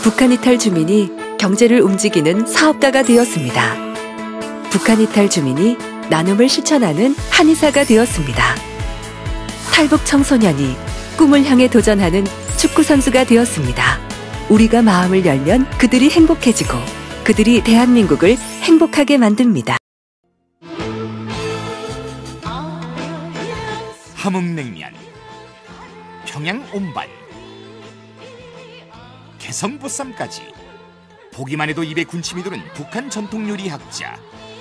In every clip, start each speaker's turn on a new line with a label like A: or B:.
A: 북한 이탈 주민이 경제를 움직이는 사업가가 되었습니다. 북한 이탈 주민이 나눔을 실천하는 한의사가 되었습니다. 탈북 청소년이 꿈을 향해 도전하는 축구선수가 되었습니다. 우리가 마음을 열면 그들이 행복해지고 그들이 대한민국을 행복하게 만듭니다.
B: 함흥냉면, 평양 온반, 개성보쌈까지 보기만 해도 입에 군침이 도는 북한 전통요리 학자,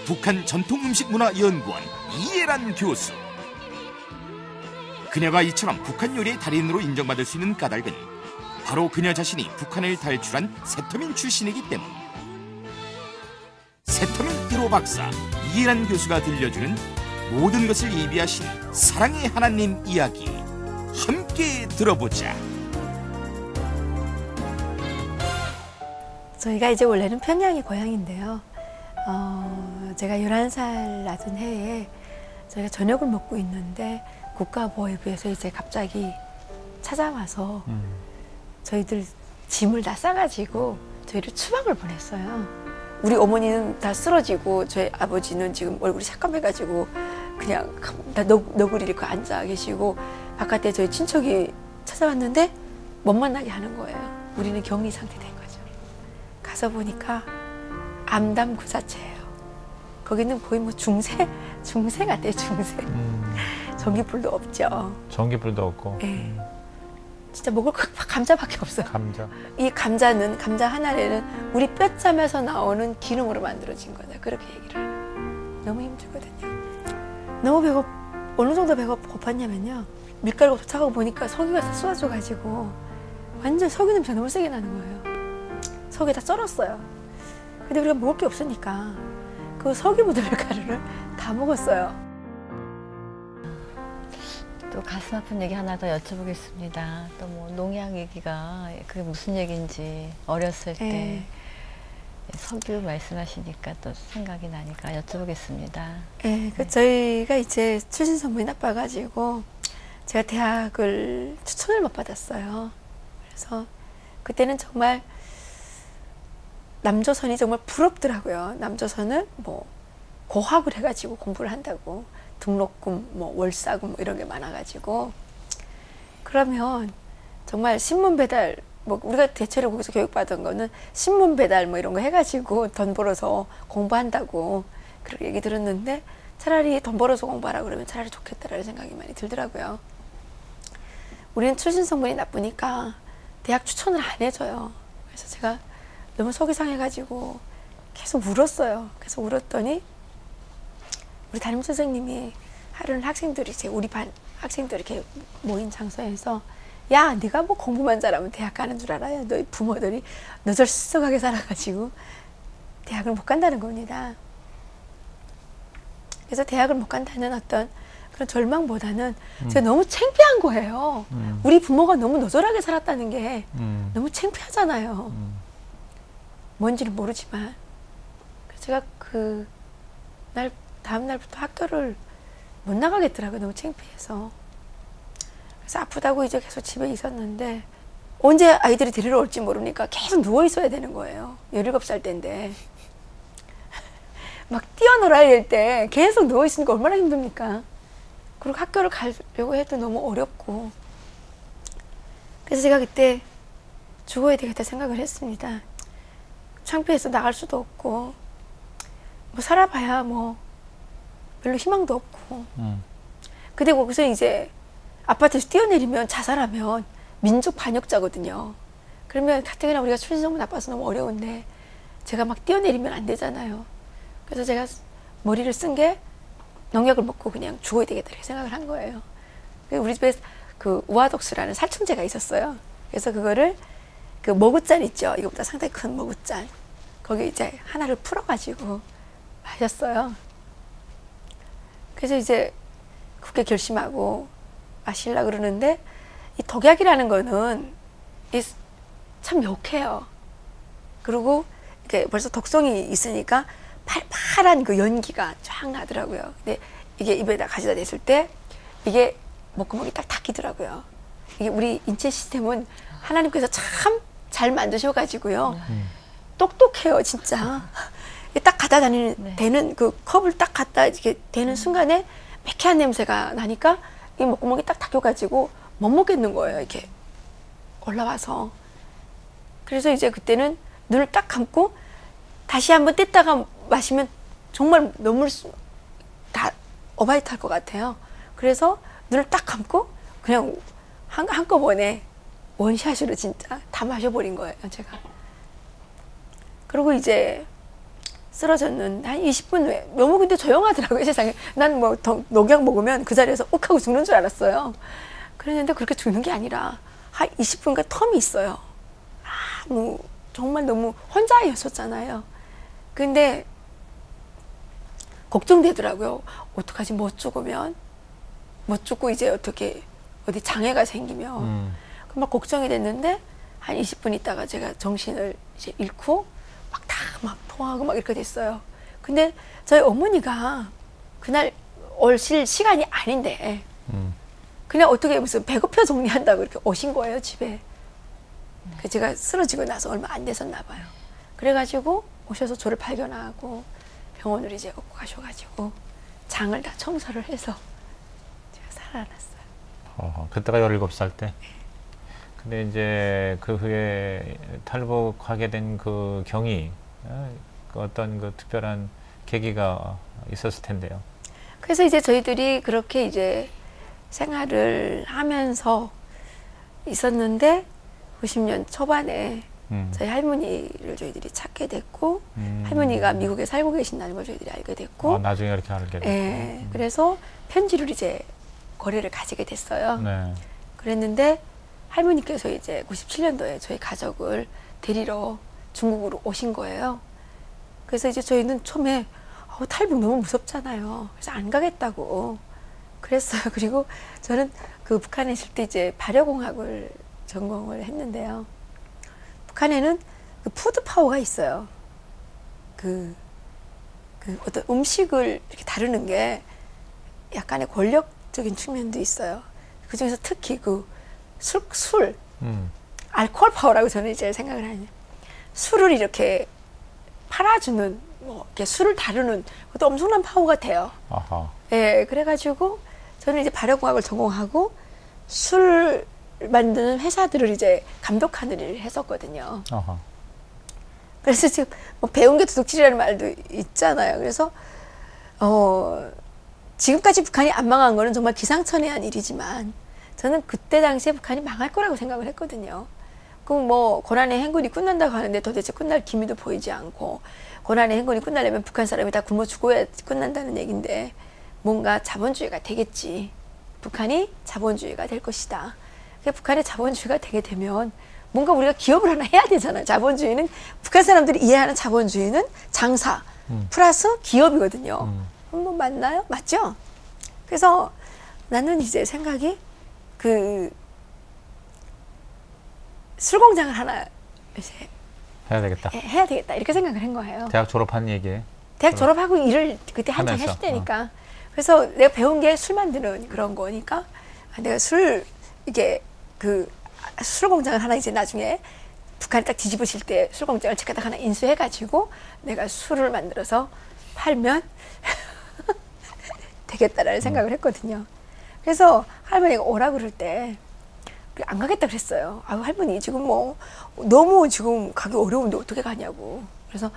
B: 북한 전통음식문화연구원 이예란 교수. 그녀가 이처럼 북한 요리의 달인으로 인정받을 수 있는 까닭은 바로 그녀 자신이 북한을 탈출한 세터민 출신이기 때문. 세터민 1호 박사 이예란 교수가 들려주는 모든 것을 예비하신 사랑의 하나님 이야기, 함께 들어보자.
C: 저희가 이제 원래는 평양이 고향인데요. 제가 11살 낳은 해에 저희가 저녁을 먹고 있는데 국가보위부에서 이제 갑자기 찾아와서 저희들 짐을 다 싸가지고 저희를 추방을 보냈어요. 우리 어머니는 다 쓰러지고 저희 아버지는 지금 얼굴이 새까매가지고 그냥 다 너구리 잃고 앉아 계시고, 바깥에 저희 친척이 찾아왔는데 못 만나게 하는 거예요. 우리는 격리 상태 된 거죠. 가서 보니까 암담 그 자체예요. 거기는 거의 뭐 중세 같아요, 중세. 전기불도 없죠.
D: 전기불도 없고.
C: 네. 진짜 먹을 거 감자밖에 없어요.
D: 감자.
C: 이 감자 하나에는 우리 뼈짬에서 나오는 기름으로 만들어진 거다. 그렇게 얘기를 해요. 너무 힘들거든요. 너무 어느 정도 배고팠냐면요. 밀가루가 도착하고 보니까 석유가 쏟아져가지고 완전 석유 냄새가 너무 세게 나는 거예요. 석유 다 썰었어요. 근데 우리가 먹을 게 없으니까 그 석유 묻은 밀가루를 다 먹었어요.
E: 또 가슴 아픈 얘기 하나 더 여쭤보겠습니다. 또 뭐 농약 얘기가 그게 무슨 얘기인지 어렸을 때 석유 말씀하시니까 또 생각이 나니까 여쭤보겠습니다.
C: 네, 저희가 이제 출신 성분이 나빠가지고 제가 대학을 추천을 못 받았어요. 그래서 그때는 정말 남조선이 정말 부럽더라고요. 남조선은 뭐 고학을 해가지고 공부를 한다고, 등록금, 뭐 월사금 뭐 이런 게 많아가지고, 그러면 정말 신문 배달, 뭐 우리가 대체로 거기서 교육받은 거는 신문 배달 뭐 이런 거 해가지고 돈 벌어서 공부한다고 그렇게 얘기 들었는데, 차라리 돈 벌어서 공부하라 그러면 차라리 좋겠다라는 생각이 많이 들더라고요. 우리는 출신 성분이 나쁘니까 대학 추천을 안 해줘요. 그래서 제가 너무 속이 상해가지고 계속 울었어요. 그래서 울었더니 우리 담임 선생님이 하루는 학생들이, 우리 반 학생들이 이렇게 모인 장소에서, 야, 네가 뭐 공부만 잘하면 대학 가는 줄 알아요? 너희 부모들이 너절썩하게 살아가지고 대학을 못 간다는 겁니다. 그래서 대학을 못 간다는 어떤 그런 절망보다는 제가 너무 창피한 거예요. 우리 부모가 너무 너절하게 살았다는 게 너무 창피하잖아요. 뭔지는 모르지만. 그래서 제가 다음 날부터 학교를 못 나가겠더라고요. 너무 창피해서. 그래서 아프다고 이제 계속 집에 있었는데, 언제 아이들이 데리러 올지 모르니까 계속 누워 있어야 되는 거예요. 17살 때인데. 막 뛰어놀아야 될 때 계속 누워 있으니까 얼마나 힘듭니까? 그리고 학교를 가려고 해도 너무 어렵고. 그래서 제가 그때 죽어야 되겠다 생각을 했습니다. 창피해서 나갈 수도 없고, 뭐 살아봐야 뭐 별로 희망도 없고. 근데 거기서 이제 아파트에서 뛰어내리면, 자살하면 민족 반역자거든요. 그러면 가뜩이나 우리가 출신 성분 나빠서 너무 어려운데 제가 막 뛰어내리면 안 되잖아요. 그래서 제가 머리를 쓴 게 농약을 먹고 그냥 죽어야 되겠다 이렇게 생각을 한 거예요. 우리 집에 그 우아독수라는 살충제가 있었어요. 그래서 그거를 그 머그잔 있죠. 이거보다 상당히 큰 머그잔. 거기 이제 하나를 풀어가지고 마셨어요. 그래서 이제 굳게 결심하고 마시려고 그러는데, 이 독약이라는 거는 참 역해요. 그리고 이게 벌써 독성이 있으니까 팔팔한 그 연기가 쫙 나더라고요. 근데 이게 입에다 가져다 댔을 때 이게 목구멍이 딱 닫히더라고요. 이게 우리 인체 시스템은 하나님께서 참 잘 만드셔가지고요. 똑똑해요, 진짜. 딱 갖다 대는 그 컵을 딱 갖다 이렇게 대는 순간에 매캐한 냄새가 나니까 이 목구멍이 딱 닫혀가지고 못 먹겠는 거예요, 이렇게 올라와서. 그래서 이제 그때는 눈을 딱 감고 다시 한번 뗐다가 마시면 정말 너무 다 어바이트 할 것 같아요. 그래서 눈을 딱 감고 그냥 한꺼번에 원샷으로 진짜 다 마셔버린 거예요, 제가. 그리고 이제 쓰러졌는데 한 20분 후에 너무 근데 조용하더라고요, 세상에. 난 뭐 녹약 먹으면 그 자리에서 욱 하고 죽는 줄 알았어요. 그랬는데 그렇게 죽는 게 아니라 한 20분간 텀이 있어요. 뭐 정말 너무 혼자였었잖아요. 근데 걱정되더라고요. 어떡하지, 못 죽으면, 못 죽고 이제 어떻게 어디 장애가 생기면 막 걱정이 됐는데 한 20분 있다가 제가 정신을 이제 잃고 막 토하고 막 이렇게 됐어요. 근데 저희 어머니가 그날 오실 시간이 아닌데 그냥 어떻게 무슨 배고파 정리한다고 이렇게 오신 거예요, 집에. 제가 쓰러지고 나서 얼마 안 됐었나 봐요. 그래가지고 오셔서 저를 발견하고 병원으로 이제 업고 가셔가지고 장을 다 청소를 해서 제가 살아났어요.
D: 그때가 17살 때. 근데 이제 그 후에 탈북하게 된 그 경위, 그 어떤 그 특별한 계기가 있었을 텐데요.
C: 그래서 이제 저희들이 그렇게 이제 생활을 하면서 있었는데 90년 초반에 저희 할머니를 저희들이 찾게 됐고 할머니가 미국에 살고 계신다는 걸 저희들이 알게 됐고
D: 나중에 이렇게 알게 됐고
C: 예, 그래서 편지를 이제 거래를 가지게 됐어요.
D: 네.
C: 그랬는데 할머니께서 이제 97년도에 저희 가족을 데리러 중국으로 오신 거예요. 그래서 이제 저희는 처음에 탈북 너무 무섭잖아요. 그래서 안 가겠다고 그랬어요. 그리고 저는 그 북한에 있을 때 이제 발효공학을 전공을 했는데요. 북한에는 그 푸드 파워가 있어요. 그 어떤 음식을 이렇게 다루는 게 약간의 권력적인 측면도 있어요. 그 중에서 특히 그 술, 알코올 파워라고 저는 이제 생각을 하는데, 술을 이렇게 팔아주는, 뭐, 이렇게 술을 다루는 것도 엄청난 파워가 돼요.
D: 아하.
C: 예, 그래가지고 저는 이제 발효공학을 전공하고 술 만드는 회사들을 이제 감독하는 일을 했었거든요.
D: 아하.
C: 그래서 지금 뭐 배운 게 도둑질이라는 말도 있잖아요. 그래서, 지금까지 북한이 안 망한 거는 정말 기상천외한 일이지만, 저는 그때 당시에 북한이 망할 거라고 생각을 했거든요. 그럼 뭐 고난의 행군이 끝난다고 하는데 도대체 끝날 기미도 보이지 않고, 고난의 행군이 끝나려면 북한 사람이 다 굶어 죽어야 끝난다는 얘기인데 뭔가 자본주의가 되겠지. 북한이 자본주의가 될 것이다. 그러니까 북한의 자본주의가 되게 되면 뭔가 우리가 기업을 하나 해야 되잖아요. 자본주의는, 북한 사람들이 이해하는 자본주의는 장사 플러스 기업이거든요. 뭐 맞나요? 맞죠? 그래서 나는 이제 생각이 술공장을 하나 이제
D: 해야 되겠다.
C: 해야 되겠다 이렇게 생각을 한 거예요.
D: 대학 졸업한 얘기.
C: 대학 졸업하고 일을 그때 한창
D: 하면서,
C: 했을 때니까. 그래서 내가 배운 게 술 만드는 그런 거니까 내가 이게 술공장을 하나 이제 나중에 북한이 딱 뒤집어질 때 술공장을 제가 딱 하나 인수해가지고 내가 술을 만들어서 팔면 되겠다라는 생각을 했거든요. 그래서 할머니가 오라 그럴 때 안 가겠다 그랬어요. 아유, 할머니 지금 뭐 너무 지금 가기 어려운데 어떻게 가냐고. 그래서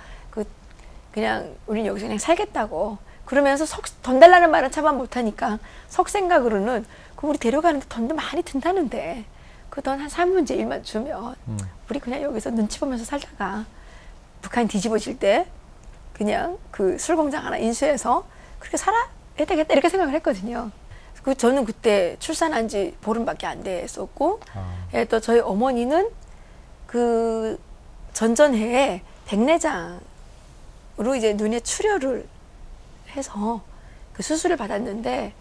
C: 그냥 우린 여기서 그냥 살겠다고 그러면서 돈 달라는 말은 차마 못하니까 속생각으로는 그럼 우리 데려가는데 돈도 많이 든다는데 그 돈 한 3분의 1만 주면 우리 그냥 여기서 눈치 보면서 살다가 북한이 뒤집어질 때 그냥 그 술공장 하나 인수해서 그렇게 살아야 되겠다 이렇게 생각을 했거든요. 저는 그때 출산한 지 보름밖에 안 됐었고, 예, 또 저희 어머니는 그 전전해에 백내장으로 이제 눈에 출혈을 해서 그 수술을 받았는데,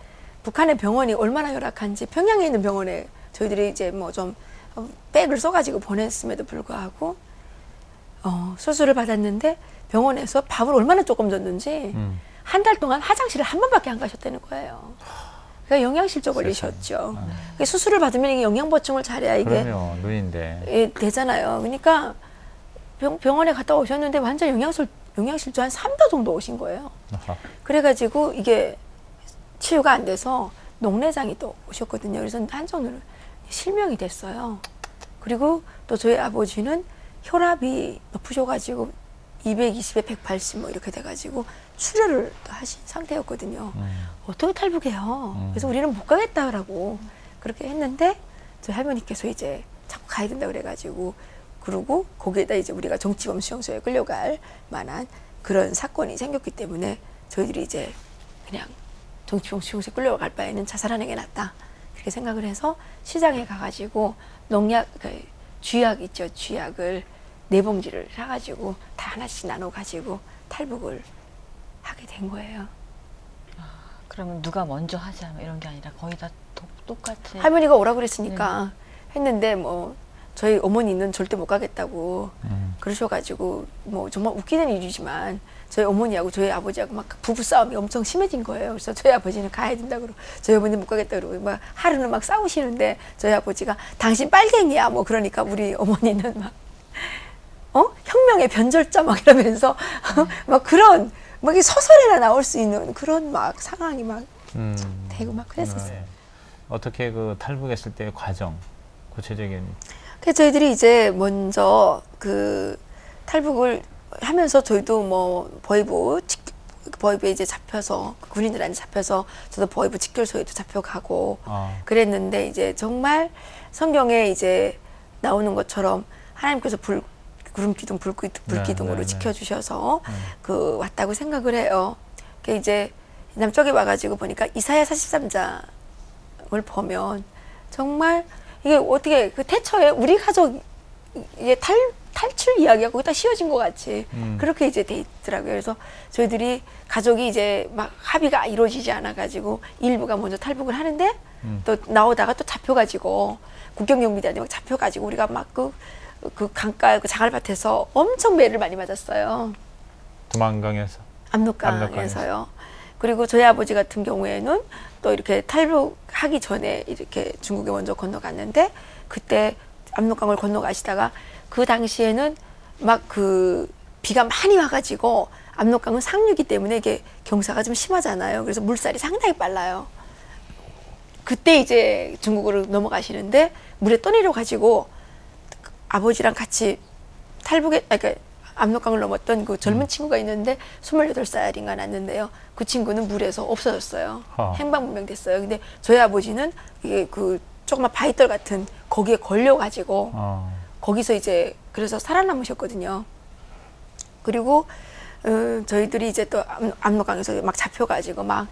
C: 북한의 병원이 얼마나 열악한지 평양에 있는 병원에 저희들이 이제 뭐 좀 백을 써가지고 보냈음에도 불구하고 수술을 받았는데 병원에서 밥을 얼마나 조금 줬는지 한 달 동안 화장실을 한 번밖에 안 가셨다는 거예요. 그러니까 영양실조 걸리셨죠. 수술을 받으면 이게 영양 보충을 잘해야 이게
D: 그럼요, 눈인데.
C: 예, 되잖아요. 그러니까 병원에 갔다 오셨는데 완전 영양실조 한 3달 정도 오신 거예요.
D: 아하.
C: 그래가지고 이게 치유가 안 돼서 녹내장이 또 오셨거든요. 그래서 한전으로 실명이 됐어요. 그리고 또 저희 아버지는 혈압이 높으셔가지고 220에 180 뭐 이렇게 돼가지고 출혈을 또 하신 상태였거든요. 어떻게 탈북해요? 그래서 우리는 못 가겠다라고 그렇게 했는데 저희 할머니께서 이제 자꾸 가야 된다 그래가지고 그러고 거기에다 이제 우리가 정치범 수용소에 끌려갈 만한 그런 사건이 생겼기 때문에 저희들이 이제 그냥 정치범 수용소에 끌려갈 바에는 자살하는 게 낫다 그렇게 생각을 해서 시장에 가가지고 농약 쥐약 있죠. 쥐약을 4봉지를 사가지고 다 하나씩 나눠가지고 탈북을 하게 된 거예요.
E: 그러면 누가 먼저 하자 이런 게 아니라 거의 다 똑같이
C: 할머니가 오라고 그랬으니까 했는데 뭐 저희 어머니는 절대 못 가겠다고 그러셔가지고 뭐 정말 웃기는 일이지만 저희 어머니하고 저희 아버지하고 막 부부 싸움이 엄청 심해진 거예요. 그래서 저희 아버지는 가야 된다고 그러고 저희 어머니는 못 가겠다 그러고 막 하루는 막 싸우시는데 저희 아버지가 당신 빨갱이야 뭐 그러니까 우리 어머니는 막 혁명의 변절자 막 이러면서 막 그런 막 소설에나 나올 수 있는 그런 막 상황이 막 되고 막 그랬었어요.
D: 네. 어떻게 그 탈북했을 때의 과정, 구체적인.
C: 그래서 저희들이 이제 먼저 그 탈북을 하면서 저희도 뭐 버이부에 이제 잡혀서 군인들한테 잡혀서 저도 버이부 직결소에도 잡혀가고 그랬는데 이제 정말 성경에 이제 나오는 것처럼 하나님께서 구름기둥, 불기둥으로
D: 네.
C: 지켜주셔서 그 왔다고 생각을 해요. 그 이제 남쪽에 와가지고 보니까 이사야 43장을 보면 정말 이게 어떻게 그 태초에 우리 가족 이게 탈출 이야기가 거기다 씌워진 것 같이 그렇게 이제 돼 있더라고요. 그래서 저희들이 가족이 이제 막 합의가 이루어지지 않아가지고 일부가 먼저 탈북을 하는데 또 나오다가 또 잡혀가지고 국경경비대한테 막 잡혀가지고 우리가 막 그 강가 그 자갈밭에서 엄청 매를 많이 맞았어요.
D: 두만강에서.
C: 압록강에서요. 그리고 저희 아버지 같은 경우에는 또 이렇게 탈북하기 전에 이렇게 중국에 먼저 건너갔는데 그때 압록강을 건너가시다가 그 당시에는 막 그 비가 많이 와가지고 압록강은 상류이기 때문에 이게 경사가 좀 심하잖아요. 그래서 물살이 상당히 빨라요. 그때 이제 중국으로 넘어가시는데 물에 떠내려가지고 아버지랑 같이 그러니까 압록강을 넘었던 그 젊은 친구가 있는데 28살인가 났는데요. 그 친구는 물에서 없어졌어요. 행방불명됐어요. 근데 저희 아버지는 이게 그 조그만 바위돌 같은 거기에 걸려가지고 거기서 이제 그래서 살아남으셨거든요. 그리고 저희들이 이제 또 압록강에서 막 잡혀가지고 막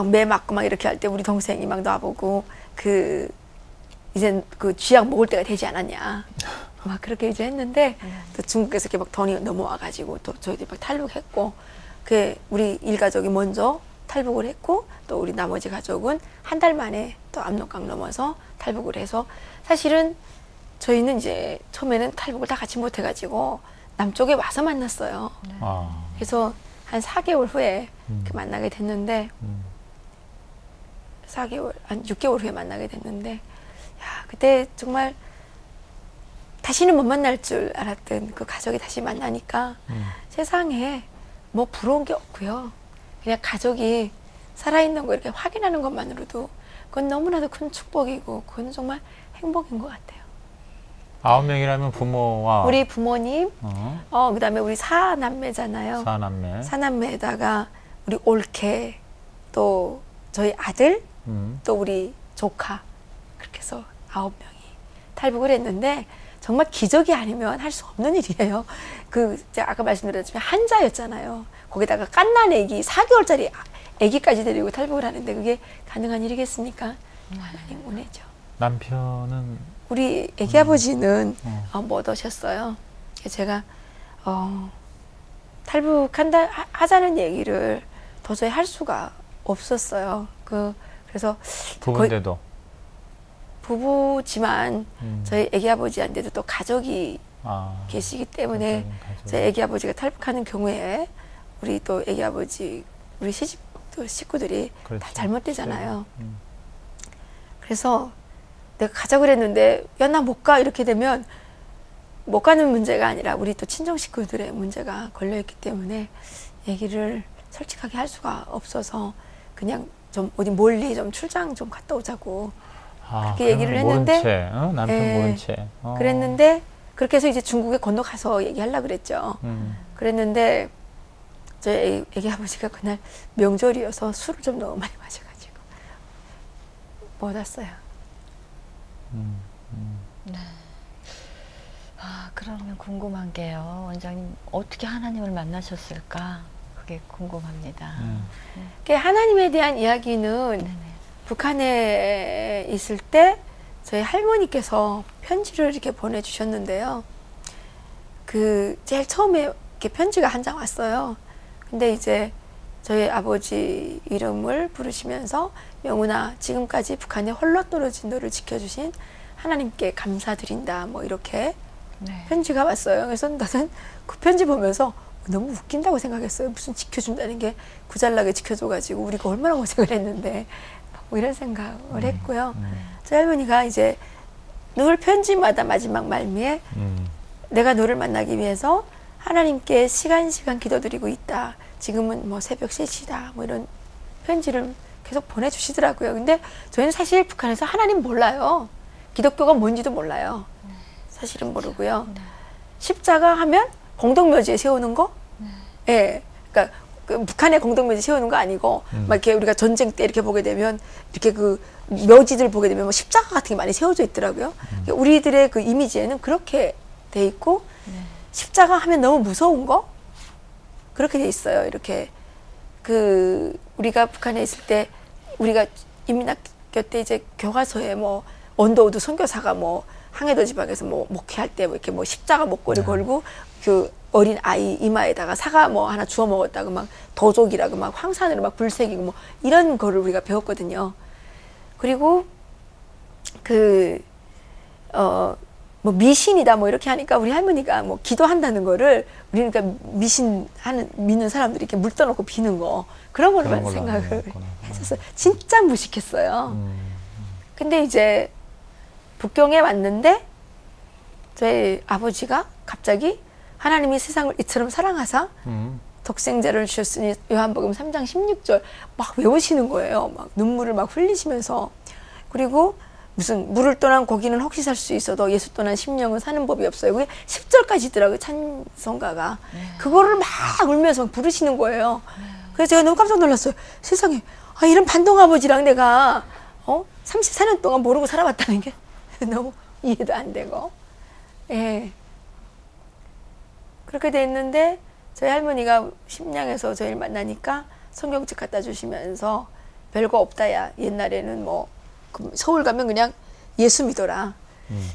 C: 매 맞고 막 이렇게 할 때 우리 동생이 막 놔보고 이제 그 쥐약 먹을 때가 되지 않았냐. 막 그렇게 이제 했는데 또 중국에서 이렇게 막 돈이 넘어와가지고 또 저희들이 막 탈북했고 우리 일가족이 먼저 탈북을 했고 또 우리 나머지 가족은 한 달 만에 또 압록강 넘어서 탈북을 해서 사실은 저희는 이제 처음에는 탈북을 다 같이 못 해가지고 남쪽에 와서 만났어요. 그래서 한 4개월 후에 만나게 됐는데 4개월, 한 6개월 후에 만나게 됐는데 야, 그때 정말 다시는 못 만날 줄 알았던 그 가족이 다시 만나니까 세상에 뭐 부러운 게 없고요. 그냥 가족이 살아있는 거 이렇게 확인하는 것만으로도 그건 너무나도 큰 축복이고 그건 정말 행복인 것 같아요.
D: 9명이라면 부모와
C: 우리 부모님, 그다음에 우리 4남매잖아요.
D: 4남매.
C: 4남매에다가 우리 올케, 또 저희 아들, 또 우리 조카 그렇게 해서 9명이 탈북을 했는데 정말 기적이 아니면 할 수 없는 일이에요. 제가 아까 말씀드렸지만 한자였잖아요. 거기다가 갓난 애기 4개월짜리 애기까지 데리고 탈북을 하는데 그게 가능한 일이겠습니까? 하나님 은혜죠.
D: 남편은
C: 우리 애기 아버지는 못 오셨어요. 제가 탈북한다 하자는 얘기를 도저히 할 수가 없었어요. 그래서
D: 부부인데도
C: 부부지만 저희 애기 아버지한테도 또 가족이 계시기 때문에 저희 애기 아버지가 탈북하는 경우에 우리 또 애기 아버지 우리 시집 또 식구들이
D: 그렇지.
C: 다 잘못되잖아요. 그래서 내가 가자 그랬는데 야 나 못 가 이렇게 되면 못 가는 문제가 아니라 우리 또 친정 식구들의 문제가 걸려있기 때문에 얘기를 솔직하게 할 수가 없어서 그냥 좀 어디 멀리 좀 출장 좀 갔다 오자고 그렇게 얘기를
D: 모른
C: 했는데
D: 채, 남편
C: 예,
D: 모른 채.
C: 그랬는데 그렇게 해서 이제 중국에 건너가서 얘기하려고 그랬죠. 그랬는데 저희 애기 아버지가 그날 명절이어서 술을 좀 너무 많이 마셔가지고 못 왔어요.
E: 그러면 궁금한 게요. 원장님 어떻게 하나님을 만나셨을까? 그게 궁금합니다.
C: 하나님에 대한 이야기는
E: 네네.
C: 북한에 있을 때 저희 할머니께서 편지를 이렇게 보내주셨는데요. 그 제일 처음에 이렇게 편지가 한 장 왔어요. 근데 이제 저희 아버지 이름을 부르시면서 명훈아 지금까지 북한에 홀로 떨어진 너를 지켜주신 하나님께 감사드린다 뭐 이렇게
E: 네.
C: 편지가 왔어요. 그래서 나는 그 편지 보면서 너무 웃긴다고 생각했어요. 무슨 지켜준다는 게 구잘나게 지켜줘가지고 우리가 얼마나 고생을 했는데 뭐 이런 생각을 했고요. 저희 할머니가 이제 늘 편지마다 마지막 말미에 내가 너를 만나기 위해서 하나님께 시간 기도드리고 있다. 지금은 뭐 새벽 3시다. 뭐 이런 편지를 계속 보내주시더라고요. 근데 저희는 사실 북한에서 하나님 몰라요. 기독교가 뭔지도 몰라요. 사실은 모르고요. 십자가 하면 공동묘지에 세우는 거? 예. 그러니까 그 북한의 공동묘지 세우는 거 아니고 막 이렇게 우리가 전쟁 때 이렇게 보게 되면 이렇게 그 묘지들 보게 되면 뭐 십자가 같은 게 많이 세워져 있더라고요. 우리들의 그 이미지에는 그렇게 돼 있고 십자가 하면 너무 무서운 거? 그렇게 돼 있어요. 이렇게 그 우리가 북한에 있을 때 우리가 인민학교 때 이제 교과서에 뭐 원도우드 선교사가 뭐 항해도 지방에서 뭐 목회할 때 뭐 이렇게 뭐 십자가 목걸이 걸고 그 어린 아이 이마에다가 사과 뭐 하나 주워 먹었다고 막 도족이라고 막 황산으로 막 불새기고 뭐 이런 거를 우리가 배웠거든요. 그리고 뭐 미신이다 뭐 이렇게 하니까 우리 할머니가 뭐 기도한다는 거를 우리는 그러니까 믿는 사람들이 이렇게 물 떠놓고 비는 거 그런 걸로만 생각을 했었어요. 진짜 무식했어요. 근데 이제 북경에 왔는데 저희 아버지가 갑자기 하나님이 세상을 이처럼 사랑하사 독생자를 주셨으니 요한복음 3장 16절 막 외우시는 거예요. 막 눈물을 막 흘리시면서 그리고 무슨 물을 떠난 고기는 혹시 살 수 있어도 예수 떠난 심령은 사는 법이 없어요. 그게 10절까지 있더라고요. 찬송가가. 그거를 막 울면서 부르시는 거예요. 그래서 제가 너무 깜짝 놀랐어요. 세상에 이런 반동아버지랑 내가 34년 동안 모르고 살아왔다는 게 너무 이해도 안 되고 예. 그렇게 됐는데 저희 할머니가 심양에서 저희를 만나니까 성경책 갖다 주시면서 별거 없다 야 옛날에는 뭐 서울 가면 그냥 예수 믿어라.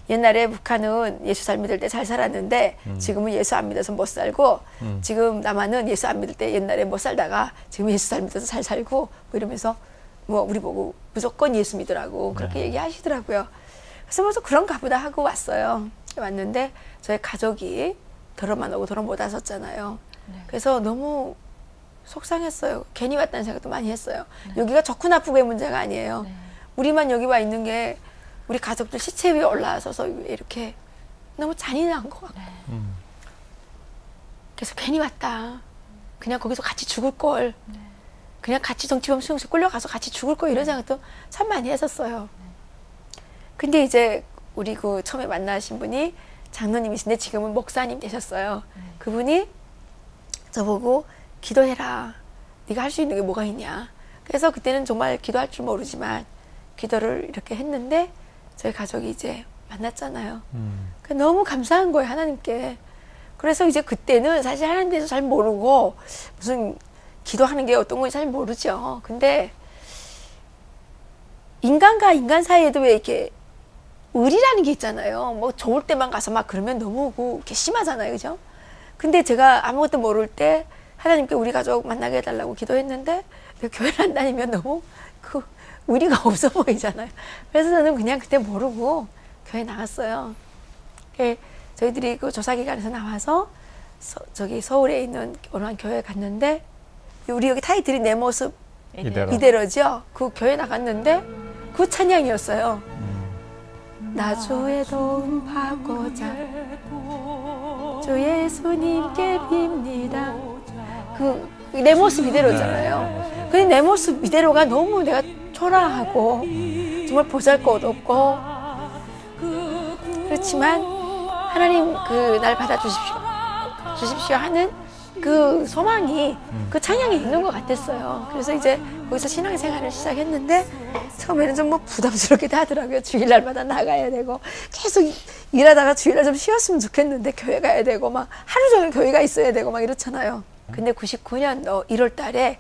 C: 옛날에 북한은 예수 잘 믿을 때 잘 살았는데 지금은 예수 안 믿어서 못 살고 지금 남한은 예수 안 믿을 때 옛날에 못 살다가 지금 예수 잘 믿어서 잘 살고 뭐 이러면서 뭐 우리 보고 무조건 예수 믿으라고 그렇게 얘기하시더라고요. 그래서 그런가 보다 하고 왔어요. 왔는데 저희 가족이 들어만 오고 들어 못 왔었잖아요. 그래서 너무 속상했어요. 괜히 왔다는 생각도 많이 했어요. 여기가 좋고 나쁘고의 문제가 아니에요. 우리만 여기 와 있는 게 우리 가족들 시체 위에 올라서서 이렇게 너무 잔인한 것 같고 그래서 괜히 왔다. 그냥 거기서 같이 죽을 걸. 그냥 같이 정치범 수용소 끌려가서 같이 죽을 걸 이런 생각도 참 많이 했었어요. 근데 이제 우리 그 처음에 만나신 분이 장로님이신데 지금은 목사님 되셨어요. 그분이 저보고 기도해라. 네가 할 수 있는 게 뭐가 있냐. 그래서 그때는 정말 기도할 줄 모르지만 기도를 이렇게 했는데 저희 가족이 이제 만났잖아요. 너무 감사한 거예요, 하나님께. 그래서 이제 그때는 사실 하나님 대해서 잘 모르고 무슨 기도하는 게 어떤 건지 잘 모르죠. 근데 인간과 인간 사이에도 왜 이렇게 의리라는 게 있잖아요. 뭐 좋을 때만 가서 막 그러면 너무 이렇게 심하잖아요. 그죠? 근데 제가 아무것도 모를 때 하나님께 우리 가족 만나게 해달라고 기도했는데 교회를 안 다니면 너무 그 의리가 없어 보이잖아요. 그래서 저는 그냥 그때 모르고 교회 나갔어요. 저희들이 그 조사기관에서 나와서 저기 서울에 있는 어느 한 교회 갔는데 우리 여기 타이틀이 내 모습 이대로죠. 그 교회 나갔는데 그 찬양이었어요. 나 주의 도움 받고자 주 예수님께 빕니다. 내 모습 이대로잖아요. 근데 내 모습 이대로가 너무 내가 초라하고 정말 보잘것없고 그렇지만 하나님 날 받아주십시오 하는 그 소망이 그 찬양이 있는 것 같았어요. 그래서 이제 거기서 신앙생활을 시작했는데 처음에는 좀 뭐 부담스럽기도 하더라고요. 주일날마다 나가야 되고 계속 일하다가 주일날 좀 쉬었으면 좋겠는데 교회 가야 되고 막 하루 종일 교회가 있어야 되고 막 이렇잖아요. 근데 99년도 1월 달에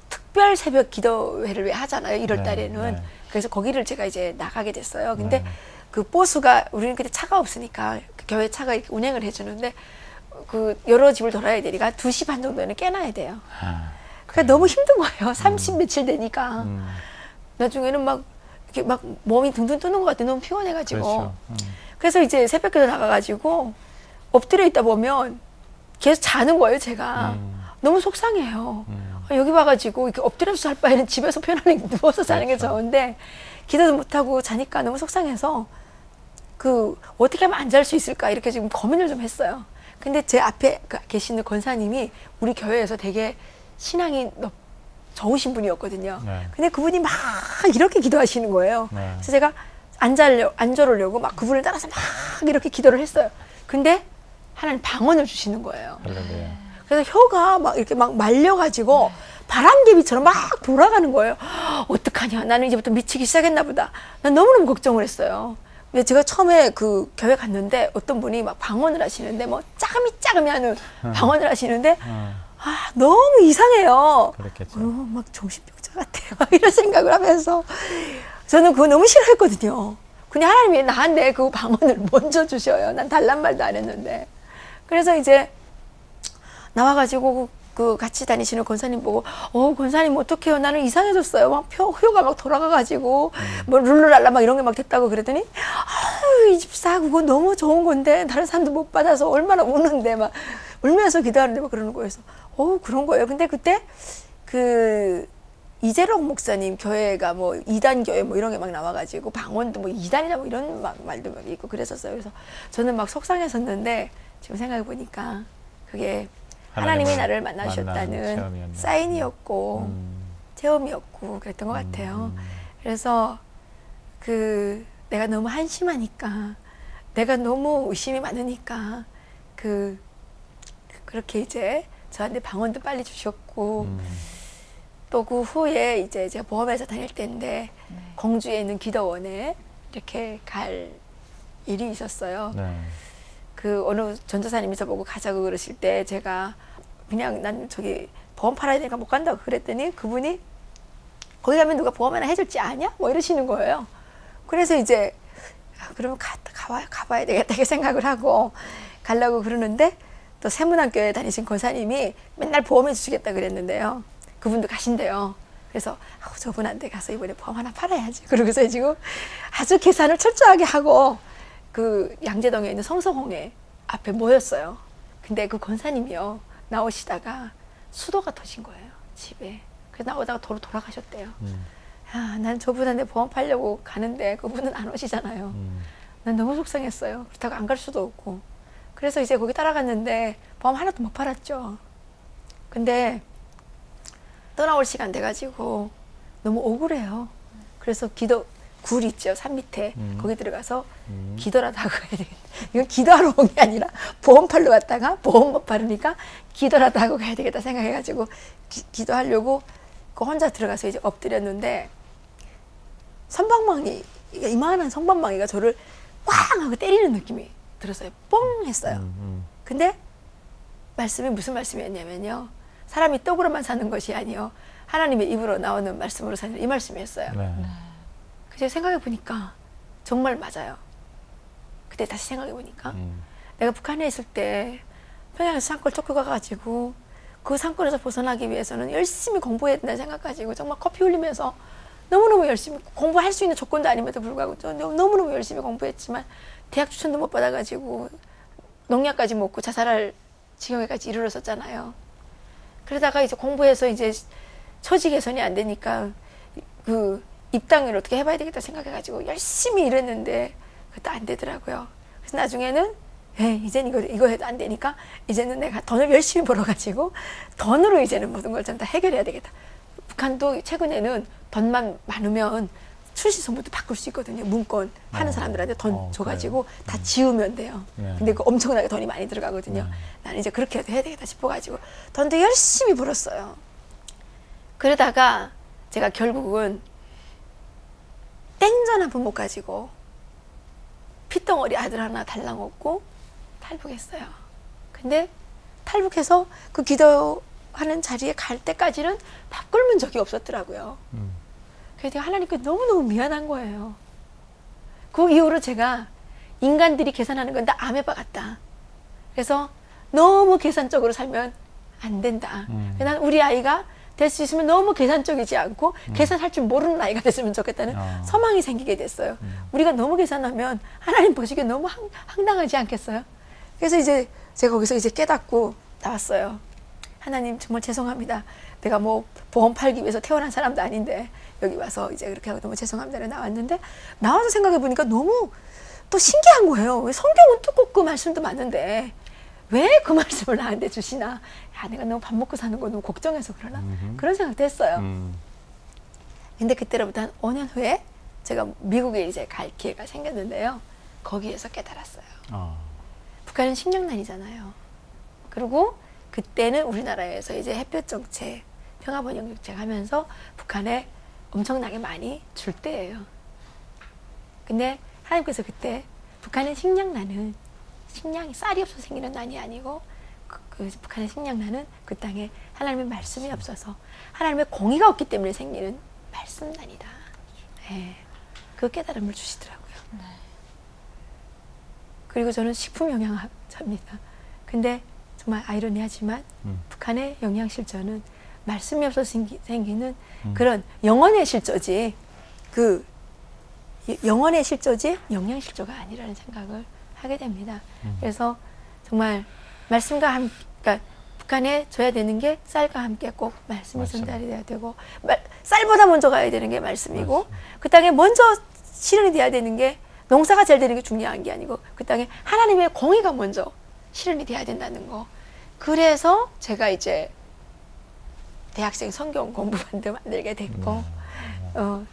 C: 특별 새벽 기도회를 왜 하잖아요. 1월 달에는. 그래서 거기를 제가 이제 나가게 됐어요. 근데 그 버스가 우리는 그때 차가 없으니까 그 교회 차가 이렇게 운행을 해주는데 그 여러 집을 돌아야 되니까 2시 반 정도에는 깨놔야 돼요. 그러니까 너무 힘든 거예요. 30 며칠 되니까. 나중에는 막 이렇게 막 몸이 둥둥 뜨는 것 같아. 너무 피곤해가지고.
D: 그렇죠.
C: 그래서 이제 새벽기도 나가가지고 엎드려 있다 보면 계속 자는 거예요, 제가. 너무 속상해요. 여기 와가지고 이렇게 엎드려서 잘 바에는 집에서 편안하게 누워서 자는 게 좋은데 기도도 못하고 자니까 너무 속상해서 어떻게 하면 안 잘 수 있을까 이렇게 지금 고민을 좀 했어요. 근데 제 앞에 계시는 권사님이 우리 교회에서 되게 신앙이 좋으신 분이었거든요. 근데 그분이 막 이렇게 기도하시는 거예요. 그래서 제가 앉으려고 막 그분을 따라서 막 이렇게 기도를 했어요. 근데 하나님 방언을 주시는 거예요. 그래서 혀가 막 이렇게 막 말려가지고 바람개비처럼 막 돌아가는 거예요. 어떡하냐. 나는 이제부터 미치기 시작했나 보다. 난 너무너무 걱정을 했어요. 제가 처음에 그 교회 갔는데 어떤 분이 막 방언을 하시는데 뭐 짜금이 하는 방언을 하시는데 너무 이상해요.
D: 그렇겠죠.
C: 막 정신병자 같아요. 이런 생각을 하면서 저는 그거 너무 싫어했거든요. 근데 하나님이 나한테 그 방언을 먼저 주셔요. 난 달란 말도 안 했는데. 그래서 이제 나와가지고 그 같이 다니시는 권사님 보고 권사님 어떡해요. 나는 이상해졌어요. 막 혀가 막 돌아가가지고 뭐 룰루랄라 막 이런 게 막 됐다고 그랬더니 이 집사 그거 너무 좋은 건데 다른 사람도 못 받아서 얼마나 우는데 막 울면서 기도하는데 막 그러는 거여서 그런 거예요. 근데 그때 이재록 목사님 교회가 뭐 2단 교회 뭐 이런 게 막 나와가지고 방언도 뭐 2단이라 뭐 이런 말도 막 있고 그랬었어요. 그래서 저는 막 속상했었는데 지금 생각해 보니까 그게 하나님이 나를 만나주셨다는 사인이었고 체험이었고 그랬던 것 같아요. 그래서 내가 너무 한심하니까 내가 너무 의심이 많으니까 그렇게 이제 저한테 방언도 빨리 주셨고 또 그 후에 이제 제가 보험회사 다닐 때인데 공주에 있는 기도원에 이렇게 갈 일이 있었어요. 어느 전도사님이 저보고 가자고 그러실 때 제가 그냥 난 저기 보험 팔아야 되니까 못 간다고 그랬더니 그분이 거기 가면 누가 보험 하나 해줄지 아냐? 뭐 이러시는 거예요. 그래서 이제 그러면 가봐야 되겠다 이렇게 생각을 하고 가려고 그러는데 또 세문안교회 다니신 권사님이 맨날 보험해 주시겠다 그랬는데요. 그분도 가신대요. 그래서 저분한테 가서 이번에 보험 하나 팔아야지. 그러고서 지금 아주 계산을 철저하게 하고 그 양재동에 있는 성서공회 앞에 모였어요. 근데 그 권사님이요 나오시다가 수도가 터진 거예요 집에. 그래서 나오다가 도로 돌아가셨대요. 난 저분한테 보험 팔려고 가는데 그분은 안 오시잖아요. 난 너무 속상했어요. 그렇다고 안 갈 수도 없고. 그래서 이제 거기 따라갔는데 보험 하나도 못 팔았죠. 근데 떠나올 시간 돼가지고 너무 억울해요. 그래서 굴 있죠 산 밑에 거기 들어가서 기도라도 하고 가야 되겠다. 이건 기도하러 온 게 아니라 보험 팔러 갔다가 보험 못 팔으니까 기도라도 하고 가야 되겠다 생각해가지고 기도하려고 혼자 들어가서 이제 엎드렸는데 선방망이 이만한 선방망이가 저를 꽝 하고 때리는 느낌이 들었어요. 뽕 했어요. 근데 말씀이 무슨 말씀이었냐면요. 사람이 떡으로만 사는 것이 아니요 하나님의 입으로 나오는 말씀으로 사는 이 말씀이었어요. 제가 생각해 보니까 정말 맞아요. 그때 다시 생각해 보니까 내가 북한에 있을 때 평양에서 산골 쫓겨 가가지고 그 산골에서 벗어나기 위해서는 열심히 공부해야 된다 생각가지고 정말 커피 흘리면서 너무너무 열심히 공부할 수 있는 조건도 아님에도 불구하고 너무너무 열심히 공부했지만 대학 추천도 못 받아가지고 농약까지 먹고 자살할 지경에까지 이르렀었잖아요. 그러다가 이제 공부해서 이제 처지 개선이 안 되니까 그 입당을 어떻게 해봐야 되겠다 생각해가지고 열심히 일했는데 그것도 안 되더라고요. 그래서 나중에는 이제는 이거 해도 안 되니까 이제는 내가 돈을 열심히 벌어가지고 돈으로 이제는 모든 걸 좀 다 해결해야 되겠다. 북한도 최근에는 돈만 많으면 출시선물도 바꿀 수 있거든요. 문건 하는 사람들한테 돈 줘가지고 다 지우면 돼요. 근데 그 엄청나게 돈이 많이 들어가거든요. 나는 이제 그렇게 해야 되겠다 싶어가지고 돈도 열심히 벌었어요. 그러다가 제가 결국은 땡전 한 푼 못 가지고 핏덩어리 아들 하나 달랑 얻고 탈북했어요. 근데 탈북해서 그 기도하는 자리에 갈 때까지는 밥 굶은 적이 없었더라고요. 그래서 하나님께 너무너무 미안한 거예요. 그 이후로 제가 인간들이 계산하는 건 다 아메바 같다. 그래서 너무 계산적으로 살면 안 된다. 난 우리 아이가 될 수 있으면 너무 계산적이지 않고 계산할 줄 모르는 아이가 됐으면 좋겠다는 소망이 생기게 됐어요. 우리가 너무 계산하면 하나님 보시기에 너무 황당하지 않겠어요? 그래서 이제 제가 거기서 이제 깨닫고 나왔어요. 하나님 정말 죄송합니다. 내가 뭐 보험 팔기 위해서 태어난 사람도 아닌데 여기 와서 이제 그렇게 하고 너무 죄송합니다. 나왔는데 나와서 생각해 보니까 너무 또 신기한 거예요. 왜 성경은 두껍고 말씀도 많은데 왜 그 말씀을 나한테 주시나? 야, 내가 너무 밥 먹고 사는 거 너무 걱정해서 그러나? 그런 생각도 했어요. 근데 그때로부터 한 5년 후에 제가 미국에 이제 갈 기회가 생겼는데요. 거기에서 깨달았어요. 북한은 식량난이잖아요. 그리고 그때는 우리나라에서 이제 햇볕 정책, 평화번영 정책 하면서 북한에 엄청나게 많이 줄 때예요. 근데 하나님께서 그때 북한의 식량난은 쌀이 없어서 생기는 난이 아니고 그 북한의 식량난은 그 땅에 하나님의 말씀이 없어서 하나님의 공의가 없기 때문에 생기는 말씀난이다. 네. 그 깨달음을 주시더라고요. 네. 그리고 저는 식품영양학자입니다. 근데 정말 아이러니하지만 북한의 영양실조는 말씀이 없어서 생기는 그런 영혼의 실조지 그 영혼의 실조지 영양실조가 아니라는 생각을 하게 됩니다. 그래서 정말 말씀과 그러니까 북한에 줘야 되는 게 쌀과 함께 꼭 말씀이 전달이 돼야 되고 쌀보다 먼저 가야 되는 게 말씀이고 그 땅에 먼저 실현이 돼야 되는 게 농사가 잘 되는 게 중요한 게 아니고 그 땅에 하나님의 공의가 먼저 실현이 돼야 된다는 거. 그래서 제가 이제 대학생 성경 공부반도 만들게 됐고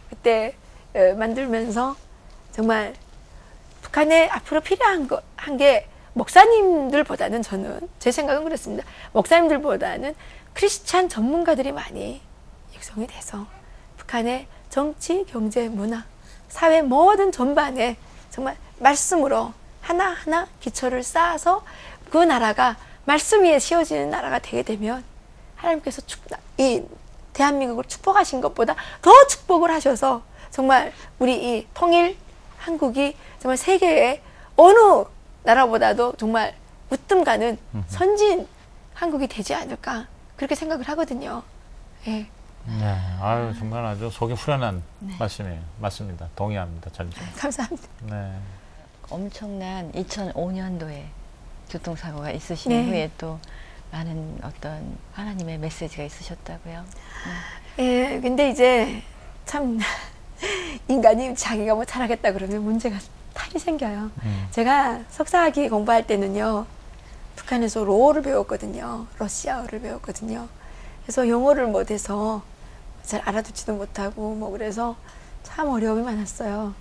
C: 그때 만들면서 정말 북한에 앞으로 필요한 한 게 목사님들보다는 저는 제 생각은 그렇습니다. 목사님들보다는 크리스찬 전문가들이 많이 육성이 돼서 북한의 정치, 경제, 문화, 사회 모든 전반에 정말 말씀으로 하나하나 기초를 쌓아서 그 나라가 말씀 위에 씌워지는 나라가 되게 되면 하나님께서 이 대한민국을 축복하신 것보다 더 축복을 하셔서 정말 우리 이 통일 한국이 정말 세계의 어느 나라보다도 정말 웃뜸 가는 선진 한국이 되지 않을까 그렇게 생각을 하거든요. 예.
D: 네, 아유 정말 아주 속이 후련한 말씀이에요. 맞습니다. 동의합니다. 전적.
C: 감사합니다.
D: 네.
E: 엄청난 2005년도에 교통사고가 있으신 후에 또 많은 어떤 하나님의 메시지가 있으셨다고요.
C: 예, 근데 이제 참 인간이 자기가 뭐 잘하겠다 그러면 문제가 탈이 생겨요. 제가 석사학위 공부할 때는요, 북한에서 로어를 배웠거든요. 러시아어를 배웠거든요. 그래서 영어를 못해서 잘 알아듣지도 못하고 뭐 그래서 참 어려움이 많았어요.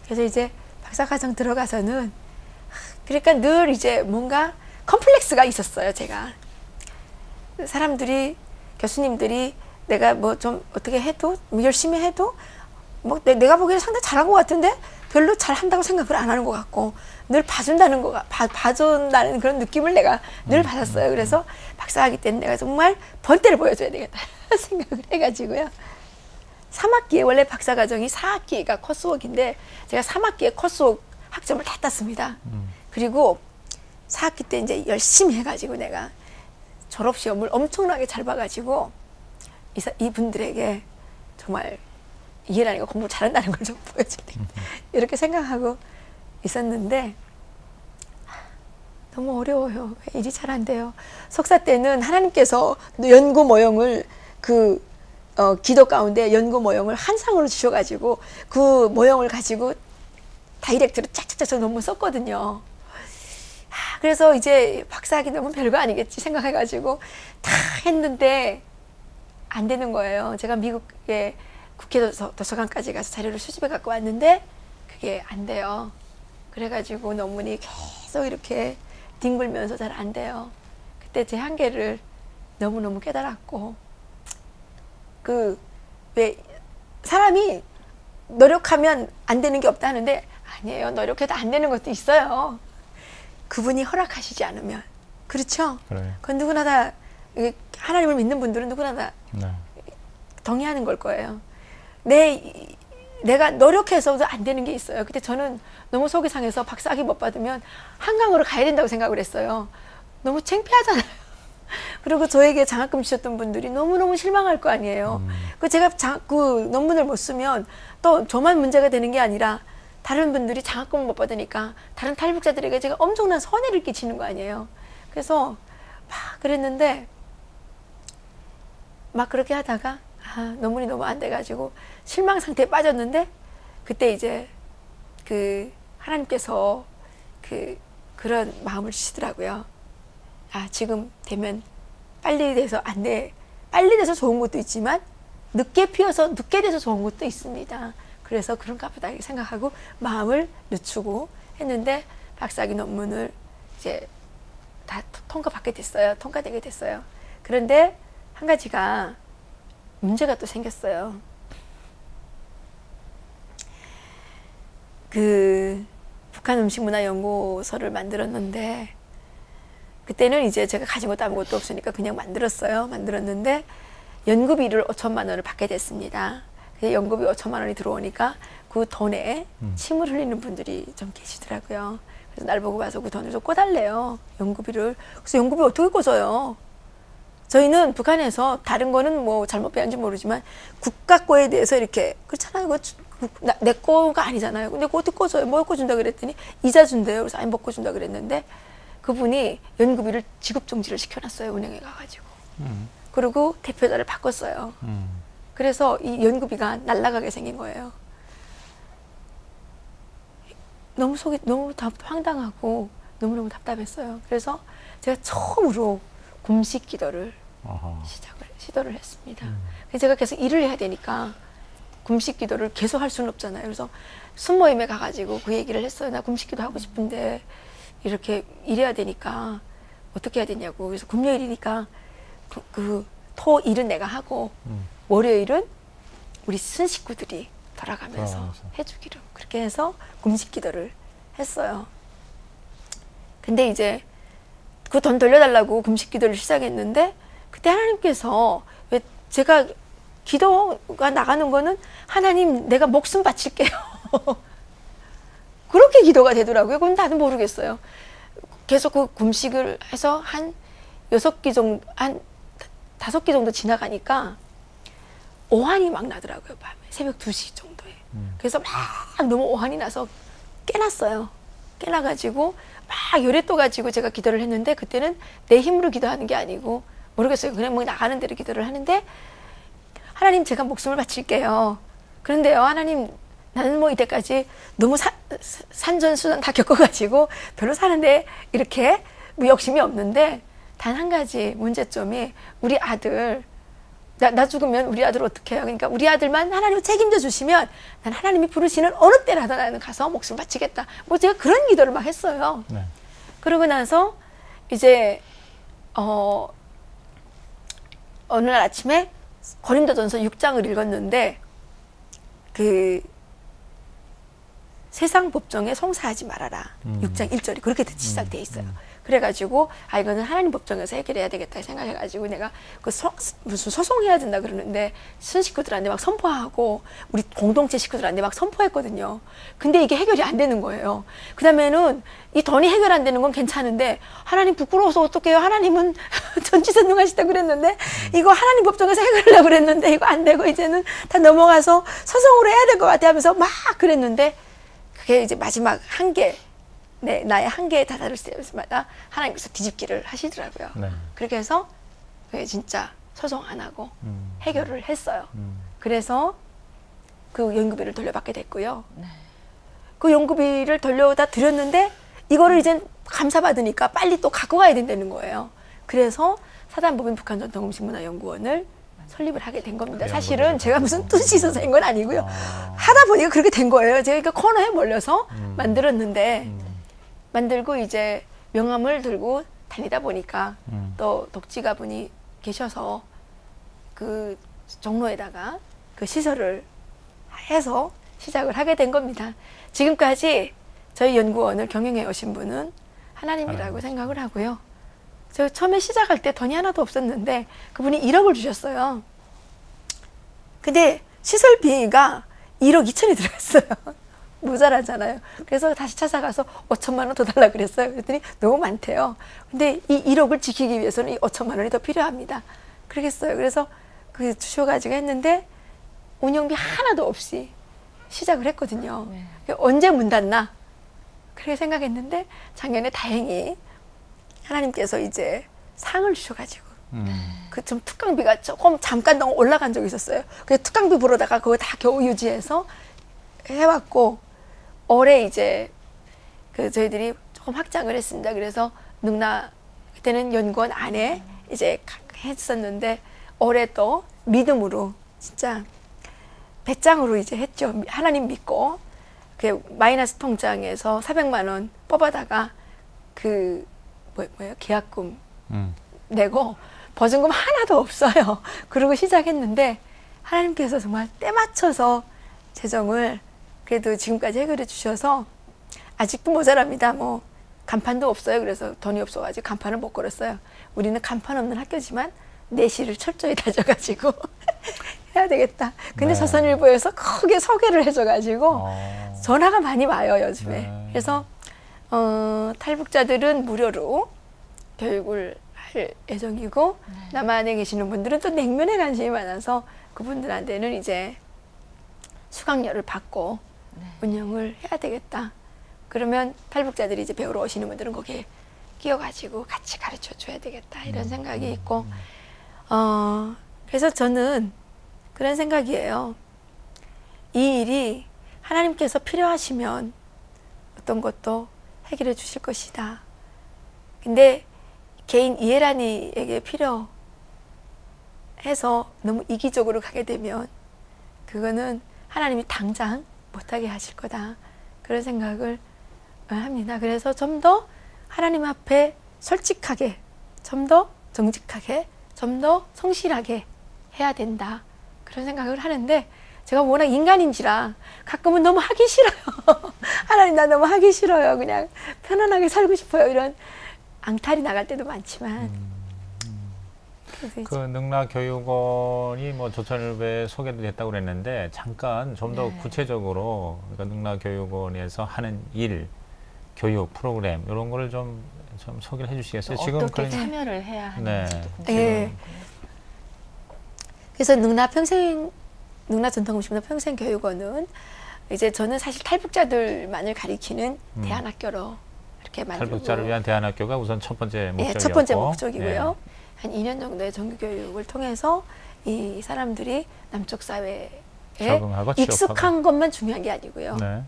C: 그래서 이제 박사과정 들어가서는 그러니까 늘 이제 뭔가 컴플렉스가 있었어요. 제가 사람들이 교수님들이 내가 뭐 좀 어떻게 해도 뭐 열심히 해도 뭐 내가 보기에는 상당히 잘한 것 같은데 별로 잘한다고 생각을 안 하는 것 같고 늘 봐준다는 그런 느낌을 내가 늘 받았어요. 그래서 박사학위 때는 내가 정말 본때를 보여줘야 되겠다 생각을 해가지고요. 3학기에 원래 박사과정이 4학기가 코스웍인데 제가 3학기에 코스웍 학점을 다 땄습니다. 그리고 4학기 때 이제 열심히 해가지고 내가 졸업시험을 엄청나게 잘 봐가지고 이분들에게 정말 이해라니까 공부 잘한다는 걸 좀 보여줘야 되겠다 이렇게 생각하고 있었는데 너무 어려워요. 일이 잘 안 돼요. 석사 때는 하나님께서 연구 모형을 그 기도 가운데 연구 모형을 한 상으로 주셔가지고 그 모형을 가지고 다이렉트로 짝짝짝 논문 썼거든요. 그래서 이제 박사학위 너무 별거 아니겠지 생각해가지고 다 했는데 안 되는 거예요. 제가 미국의 국회 도서관까지 가서 자료를 수집해 갖고 왔는데 그게 안 돼요. 그래가지고 논문이 계속 이렇게 뒹굴면서 잘 안 돼요. 그때 제 한계를 너무너무 깨달았고, 왜 사람이 노력하면 안 되는 게 없다 하는데 아니에요. 노력해도 안 되는 것도 있어요. 그분이 허락하시지 않으면. 그렇죠?
D: 그래.
C: 그건 누구나 다, 하나님을 믿는 분들은 누구나 다
D: 네.
C: 동의하는 걸 거예요. 내가 노력해서도 안 되는 게 있어요. 그때 저는 너무 속이 상해서 박사학위 못 받으면 한강으로 가야 된다고 생각을 했어요. 너무 창피하잖아요. 그리고 저에게 장학금 주셨던 분들이 너무너무 실망할 거 아니에요. 제가 그 논문을 못 쓰면 또 저만 문제가 되는 게 아니라 다른 분들이 장학금을 못 받으니까 다른 탈북자들에게 제가 엄청난 손해를 끼치는 거 아니에요. 그래서 막 그랬는데 막 그렇게 하다가 논문이 너무 안 돼가지고 실망 상태에 빠졌는데 그때 이제 하나님께서 그런 마음을 주시더라고요. 지금 되면 빨리 돼서 안 돼. 빨리 돼서 좋은 것도 있지만 늦게 피어서 늦게 돼서 좋은 것도 있습니다. 그래서 그런가 보다 생각하고 마음을 늦추고 했는데 박사학위 논문을 이제 다 통과받게 됐어요. 통과되게 됐어요. 그런데 한 가지가 문제가 또 생겼어요. 북한 음식문화연구소를 만들었는데 그때는 이제 제가 가진 것도 아무것도 없으니까 그냥 만들었는데 연구비를 5천만 원을 받게 됐습니다. 연구비 5천만 원이 들어오니까 그 돈에 침을 흘리는 분들이 좀 계시더라고요. 그래서 날 보고 와서 그 돈을 좀 꿔달래요. 연구비를. 그래서 연구비 어떻게 꿔줘요? 저희는 북한에서 다른 거는 뭐 잘못 배운지 모르지만 국가 거에 대해서 이렇게 그렇잖아요. 내 거가 아니잖아요. 근데 그거 어떻게 꿔줘요? 뭐 꿔준다 그랬더니 이자 준대요. 그래서 아니 못 꿔준다 그랬는데 그분이 연구비를 지급 정지를 시켜놨어요. 은행에 가가지고. 그리고 대표자를 바꿨어요. 그래서 이 연구비가 날아가게 생긴 거예요. 너무 속이 너무 황당하고 너무너무 답답했어요. 그래서 제가 처음으로 금식 기도를 시도를 했습니다. 제가 계속 일을 해야 되니까 금식 기도를 계속 할 수는 없잖아요. 그래서 순모임에 가가지고 그 얘기를 했어요. 나 금식 기도 하고 싶은데 이렇게 일해야 되니까 어떻게 해야 되냐고. 그래서 금요일이니까 토 일은 내가 하고 월요일은 우리 순식구들이 돌아가면서 해주기로 그렇게 해서 금식 기도를 했어요. 근데 이제 그 돈 돌려달라고 금식 기도를 시작했는데 그때 하나님께서 왜 제가 기도가 나가는 거는 하나님 내가 목숨 바칠게요. 그렇게 기도가 되더라고요. 그건 나도 모르겠어요. 계속 그 금식을 해서 한 6끼 정도, 한 5끼 정도 지나가니까 오한이 막 나더라고요. 밤에 새벽 2시 정도에. 그래서 막 너무 오한이 나서 깨났어요. 깨나가지고 막 요래또 가지고 제가 기도를 했는데 그때는 내 힘으로 기도하는 게 아니고 모르겠어요. 그냥 뭐 나가는 대로 기도를 하는데 하나님 제가 목숨을 바칠게요. 그런데요 하나님 나는 뭐 이때까지 너무 산전수전 다 겪어가지고 별로 사는데 이렇게 뭐 욕심이 없는데 단 한 가지 문제점이 우리 아들 나 죽으면 우리 아들 어떻게 해요? 그러니까 우리 아들만 하나님 책임져 주시면 난 하나님이 부르시는 어느 때라도 나는 가서 목숨 바치겠다. 뭐 제가 그런 기도를 막 했어요. 네. 그러고 나서 이제 어느 날 아침에 고린도전서 6장을 읽었는데 세상 법정에 송사하지 말아라. 6장 1절이 그렇게 시작되어 있어요. 그래가지고 이거는 하나님 법정에서 해결해야 되겠다 생각해가지고 내가 무슨 소송해야 된다 그러는데 순식구들한테 막 선포하고 우리 공동체 식구들한테 막 선포했거든요. 근데 이게 해결이 안 되는 거예요. 그 다음에는 이 돈이 해결 안 되는 건 괜찮은데 하나님 부끄러워서 어떡해요? 하나님은 전지전능하시다 그랬는데 이거 하나님 법정에서 해결하려고 그랬는데 이거 안 되고 이제는 다 넘어가서 소송으로 해야 될 것 같아 하면서 막 그랬는데 그게 이제 마지막 한계 나의 한계에 다다를 때마다 하나님께서 뒤집기를 하시더라고요. 네. 그렇게 해서 진짜 소송 안 하고 해결을 했어요. 그래서 그 연구비를 돌려받게 됐고요.
E: 네.
C: 그 연구비를 돌려다 드렸는데 이거를 이제 감사받으니까 빨리 또 갖고 가야 된다는 거예요. 그래서 사단법인 북한전통음식문화연구원을 설립을 하게 된 겁니다.
D: 그
C: 사실은
D: 연구비를
C: 제가 무슨 뜻이 있어서 한 건 아니고요.
D: 아.
C: 하다 보니까 그렇게 된 거예요. 제가 코너에 몰려서 만들었는데 만들고 이제 명함을 들고 다니다 보니까 또 독지가분이 계셔서 그 종로에다가 그 시설을 해서 시작을 하게 된 겁니다. 지금까지 저희 연구원을 경영해 오신 분은 하나님이라고 생각을 하고요. 저 처음에 시작할 때 돈이 하나도 없었는데 그분이 1억을 주셨어요. 근데 시설비가 1억 2천이 들어갔어요. 모자라잖아요. 그래서 다시 찾아가서 5천만 원 더 달라 그랬어요. 그랬더니 너무 많대요. 근데 이 1억을 지키기 위해서는 이 5천만 원이 더 필요합니다. 그러겠어요. 그래서 그 주셔가지고 했는데 운영비 하나도 없이 시작을 했거든요.
E: 네.
C: 언제 문 닫나? 그렇게 생각했는데 작년에 다행히 하나님께서 이제 상을 주셔가지고 그 좀 특강비가 조금 잠깐 너무 올라간 적이 있었어요. 그래서 특강비 보러다가 그거 다 겨우 유지해서 해왔고 올해 이제 그 저희들이 조금 확장을 했습니다. 그래서 능라 그때는 연구원 안에 이제 했었는데 올해 또 믿음으로 진짜 배짱으로 이제 했죠. 하나님 믿고 그 마이너스 통장에서 400만 원 뽑아다가 그 뭐예요? 계약금 내고 보증금 하나도 없어요. 그러고 시작했는데 하나님께서 정말 때 맞춰서 재정을 그래도 지금까지 해결해 주셔서 아직도 모자랍니다. 뭐 간판도 없어요. 그래서 돈이 없어가지고 간판을 못 걸었어요. 우리는 간판 없는 학교지만 내실을 철저히 다져가지고 해야 되겠다. 근데
D: 네.
C: 조선일보에서 크게 소개를 해줘가지고 전화가 많이 와요 요즘에.
D: 네.
C: 그래서 탈북자들은 무료로 교육을 할 예정이고 남한에 계시는 분들은 또 냉면에 관심이 많아서 그분들한테는 이제 수강료를 받고 운영을 해야 되겠다. 그러면 탈북자들이 이제 배우러 오시는 분들은 거기에 끼어가지고 같이 가르쳐 줘야 되겠다 이런 생각이 있고 그래서 저는 그런 생각이에요. 이 일이 하나님께서 필요하시면 어떤 것도 해결해 주실 것이다. 근데 개인 이해란이에게 필요해서 너무 이기적으로 가게 되면 그거는 하나님이 당장 못하게 하실 거다. 그런 생각을 합니다. 그래서 좀 더 하나님 앞에 솔직하게, 좀 더 정직하게, 좀 더 성실하게 해야 된다. 그런 생각을 하는데 제가 워낙 인간인지라 가끔은 너무 하기 싫어요. 하나님 나 너무 하기 싫어요. 그냥 편안하게 살고 싶어요. 이런 앙탈이 나갈 때도 많지만
D: 그 능라교육원이 뭐 조선일보에 소개도 됐다고 그랬는데 잠깐 좀 더
E: 네.
D: 구체적으로 그러니까 능라교육원에서 하는 일, 교육 프로그램 이런 거를 좀 소개를 해주시겠어요? 지금
E: 어떻게
D: 그런
E: 참여를 해야
D: 네.
E: 하는지도
C: 네.
E: 궁금해요.
C: 그래서 능라 전통음식문화 평생교육원은 이제 저는 사실 탈북자들만을 가리키는 대안학교로 이렇게 만들고
D: 탈북자를 위한 대안학교가 우선 첫 번째 목적이었고
C: 첫 번째 목적이고요. 한 2년 정도의 정규교육을 통해서 이 사람들이 남쪽 사회에
D: 적응하고
C: 익숙한 것만 중요한 게 아니고요.
D: 네.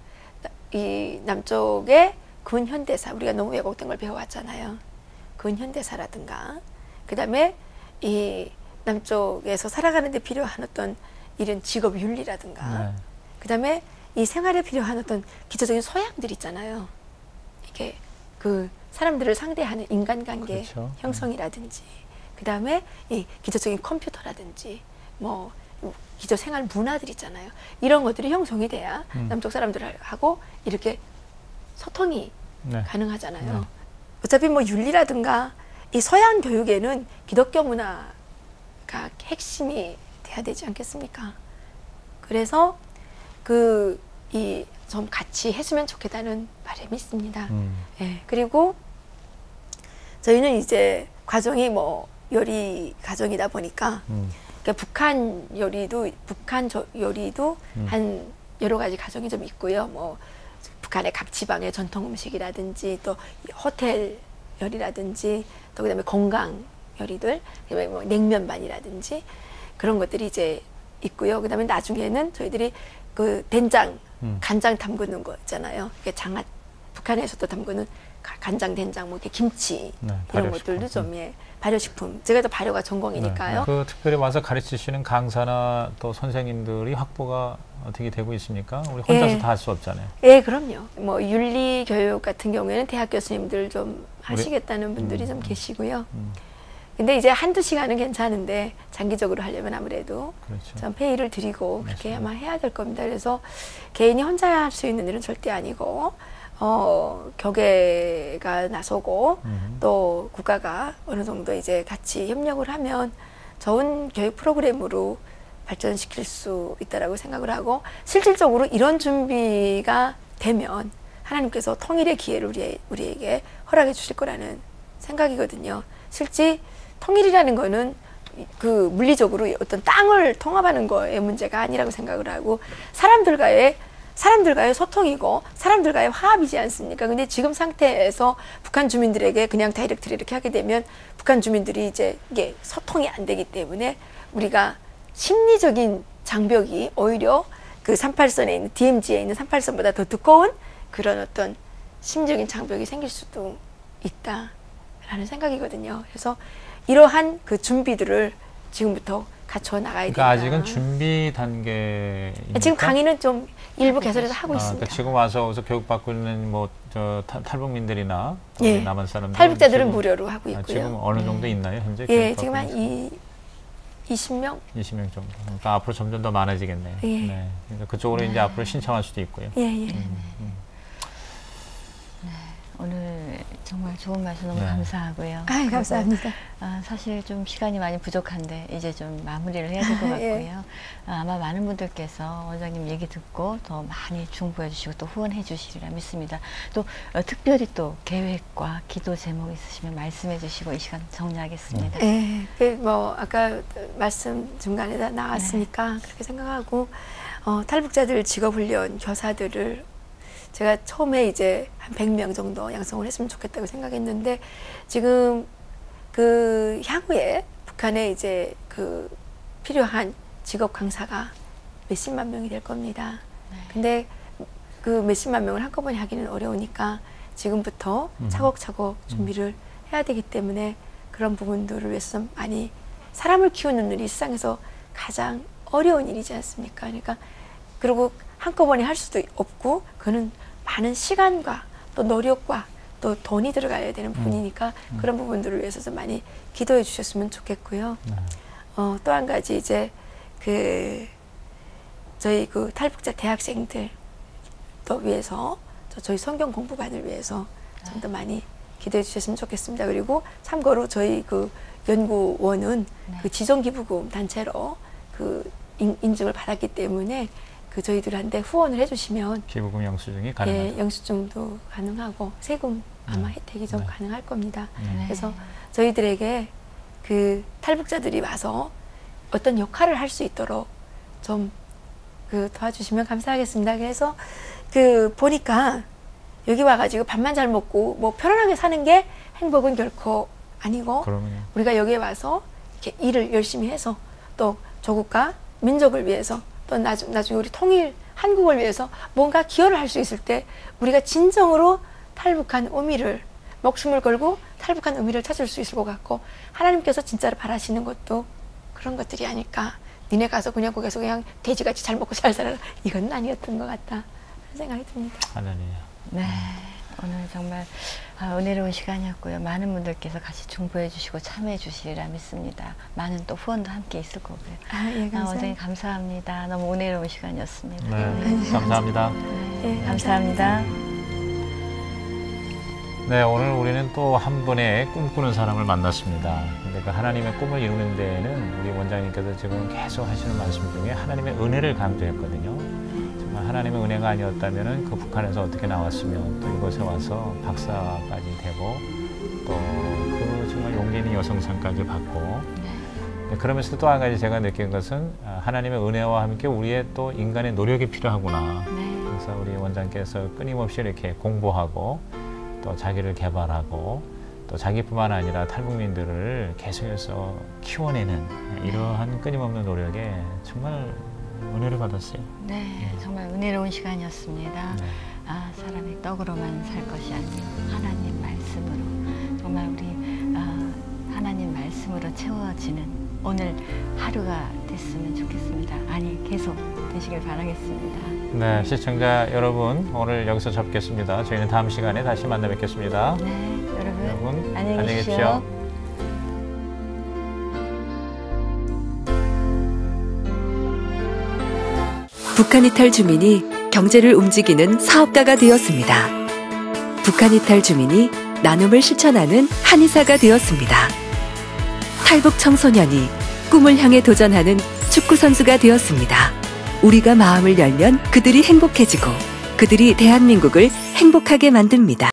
C: 이 남쪽의 근현대사, 우리가 너무 왜곡된 걸 배워왔잖아요. 근현대사라든가 그다음에 이 남쪽에서 살아가는 데 필요한 어떤 이런 직업 윤리라든가
D: 네.
C: 그다음에 이 생활에 필요한 어떤 기초적인 소양들 있잖아요. 이게 그 사람들을 상대하는 인간관계
D: 그렇죠.
C: 형성이라든지 그다음에 이 기초적인 컴퓨터라든지 뭐 기초 생활 문화들 있잖아요. 이런 것들이 형성이 돼야 남쪽 사람들하고 이렇게 소통이
D: 네.
C: 가능하잖아요.
D: 네.
C: 어차피 뭐 윤리라든가 이 서양 교육에는 기독교 문화가 핵심이 돼야 되지 않겠습니까? 그래서 이 좀 같이 했으면 좋겠다는 바람이 있습니다. 예, 그리고 저희는 이제 과정이 뭐 요리 과정이다 보니까 그러니까 북한 요리도 한 여러 가지 과정이 좀 있고요. 뭐 북한의 각 지방의 전통 음식이라든지 또 호텔 요리라든지 또 그다음에 건강 요리들, 뭐 냉면반이라든지 그런 것들이 이제 있고요. 그다음에 나중에는 저희들이 그 된장, 간장 담그는 거 있잖아요. 이게 북한에서도 담그는 간장, 된장, 뭐 이렇게 김치
D: 네,
C: 이런
D: 발효식품.
C: 것들도 좀 예, 발효식품. 제가 또 발효가 전공이니까요.
D: 그 특별히 와서 가르치시는 강사나 또 선생님들이 확보가 어떻게 되고 있습니까? 우리 혼자서
C: 예.
D: 다 할 수 없잖아요.
C: 예, 그럼요. 뭐 윤리 교육 같은 경우에는 대학 교수님들 좀 하시겠다는 분들이 좀 계시고요. 근데 이제 한두 시간은 괜찮은데 장기적으로 하려면 아무래도
D: 그렇죠.
C: 좀 페이를 드리고 그렇게 아마 해야 될 겁니다. 그래서 개인이 혼자 할 수 있는 일은 절대 아니고 교계가 나서고 또 국가가 어느 정도 이제 같이 협력을 하면 좋은 교육 프로그램으로 발전시킬 수 있다라고 생각을 하고 실질적으로 이런 준비가 되면 하나님께서 통일의 기회를 우리에게 허락해 주실 거라는 생각이거든요. 실제 통일이라는 거는 그 물리적으로 어떤 땅을 통합하는 거의 문제가 아니라고 생각을 하고 사람들과의 소통이고 사람들과의 화합이지 않습니까? 근데 지금 상태에서 북한 주민들에게 그냥 다이렉트로 이렇게 하게 되면 북한 주민들이 이제 이게 소통이 안 되기 때문에 우리가 심리적인 장벽이 오히려 그 38선에 있는 DMZ에 있는 38선보다 더 두꺼운 그런 어떤 심리적인 장벽이 생길 수도 있다라는 생각이거든요. 그래서 이러한 그 준비들을 지금부터 갖춰 나가야 된다.
D: 그러니까 아직은 준비 단계입니까?
C: 지금 강의는 좀 일부 개설해서 하고 있습니다.
D: 그러니까 지금 와서 교육받고 있는 뭐 저 탈북민들이나
C: 예.
D: 남한 사람들
C: 탈북자들은 무료로 하고 있고요.
D: 지금 어느 정도 있나요 현재?
C: 예,
D: 교육받고
C: 지금 한
D: 있는
C: 20명?
D: 20명 정도. 그러니까 앞으로 점점 더 많아지겠네요.
C: 예.
D: 네. 그러니까 그쪽으로 이제 앞으로 신청할 수도 있고요.
C: 예, 예.
E: 오늘 정말 좋은 말씀 너무
D: 네.
E: 감사하고요.
C: 아유, 감사합니다.
E: 사실 좀 시간이 많이 부족한데 이제 좀 마무리를 해야 될 것 같고요.
C: 예.
E: 아마 많은 분들께서 원장님 얘기 듣고 더 많이 중보해 주시고 또 후원해 주시리라 믿습니다. 또 특별히 또 계획과 기도 제목 있으시면 말씀해 주시고 이 시간 정리하겠습니다.
C: 예, 뭐 아까 말씀 중간에 다 나왔으니까 그렇게 생각하고 탈북자들 직업훈련 교사들을 제가 처음에 이제 한 100명 정도 양성을 했으면 좋겠다고 생각했는데 지금 그 향후에 북한에 이제 그 필요한 직업 강사가 몇십만 명이 될 겁니다. 근데 그 몇십만 명을 한꺼번에 하기는 어려우니까 지금부터 차곡차곡 준비를 해야 되기 때문에 그런 부분들을 위해서 많이 사람을 키우는 일이 세상에서 가장 어려운 일이지 않습니까? 그러니까 그리고 한꺼번에 할 수도 없고 그거는 많은 시간과 또 노력과 또 돈이 들어가야 되는 부분이니까 그런 부분들을 위해서 좀 많이 기도해 주셨으면 좋겠고요. 또 한 가지 이제 그 저희 그 탈북자 대학생들 또 위해서 저희 성경 공부반을 위해서 좀 더 많이 기도해 주셨으면 좋겠습니다. 그리고 참고로 저희 그 연구원은 그 지정기부금 단체로 그 인증을 받았기 때문에 그 저희들한테 후원을 해주시면
D: 기부금 영수증이 가능하죠.
C: 예, 영수증도 가능하고 세금 아마 혜택이 좀
D: 네.
C: 가능할 겁니다.
E: 네.
C: 그래서 저희들에게 그 탈북자들이 와서 어떤 역할을 할 수 있도록 좀 그 도와주시면 감사하겠습니다. 그래서 그 보니까 여기 와가지고 밥만 잘 먹고 뭐 편안하게 사는 게 행복은 결코 아니고
D: 그러면요.
C: 우리가 여기에 와서 이렇게 일을 열심히 해서 또 조국과 민족을 위해서 또 나중에 우리 통일 한국을 위해서 뭔가 기여를 할 수 있을 때 우리가 진정으로 탈북한 의미를 목숨을 걸고 탈북한 의미를 찾을 수 있을 것 같고 하나님께서 진짜로 바라시는 것도 그런 것들이 아닐까. 니네 가서 그냥 거기서 그냥 돼지같이 잘 먹고 잘 살아라. 이건 아니었던 것 같다. 그런 생각이 듭니다.
D: 하나님.
E: 네, 오늘 정말 은혜로운 시간이었고요. 많은 분들께서 같이 중보해 주시고 참여해 주시리라 믿습니다. 많은 또 후원도 함께 있을 거고요.
C: 예, 감사합니다.
E: 원장님 감사합니다. 너무 은혜로운 시간이었습니다.
D: 네, 감사합니다.
C: 예,
E: 감사합니다.
D: 네, 오늘 우리는 또 한 분의 꿈꾸는 사람을 만났습니다. 근데 그 하나님의 꿈을 이루는 데에는 우리 원장님께서 지금 계속 하시는 말씀 중에 하나님의 은혜를 강조했거든요. 정말 하나님의 은혜가 아니었다면 그 북한에서 어떻게 나왔으면 또 이곳에 와서 박사까지 되고 또 그 정말 용기 있는 여성상까지 받고 네, 그러면서 또 한 가지 제가 느낀 것은 하나님의 은혜와 함께 우리의 또 인간의 노력이 필요하구나. 그래서 우리 원장께서 끊임없이 이렇게 공부하고 또 자기를 개발하고 또 자기뿐만 아니라 탈북민들을 계속해서 키워내는 이러한 끊임없는 노력에 정말 은혜를 받았어요.
E: 네, 정말 은혜로운 시간이었습니다.
D: 네.
E: 아, 사람이 떡으로만 살 것이 아니요 하나님 말씀으로 정말 우리 하나님 말씀으로 채워지는 오늘 하루가 됐으면 좋겠습니다. 아니, 계속 되시길 바라겠습니다.
D: 네, 시청자 여러분, 오늘 여기서 접겠습니다. 저희는 다음 시간에 다시 만나 뵙겠습니다.
E: 네, 여러분
D: 안녕히 계십시오.
A: 북한 이탈 주민이 경제를 움직이는 사업가가 되었습니다. 북한 이탈 주민이 나눔을 실천하는 한의사가 되었습니다. 탈북 청소년이 꿈을 향해 도전하는 축구 선수가 되었습니다. 우리가 마음을 열면 그들이 행복해지고 그들이 대한민국을 행복하게 만듭니다.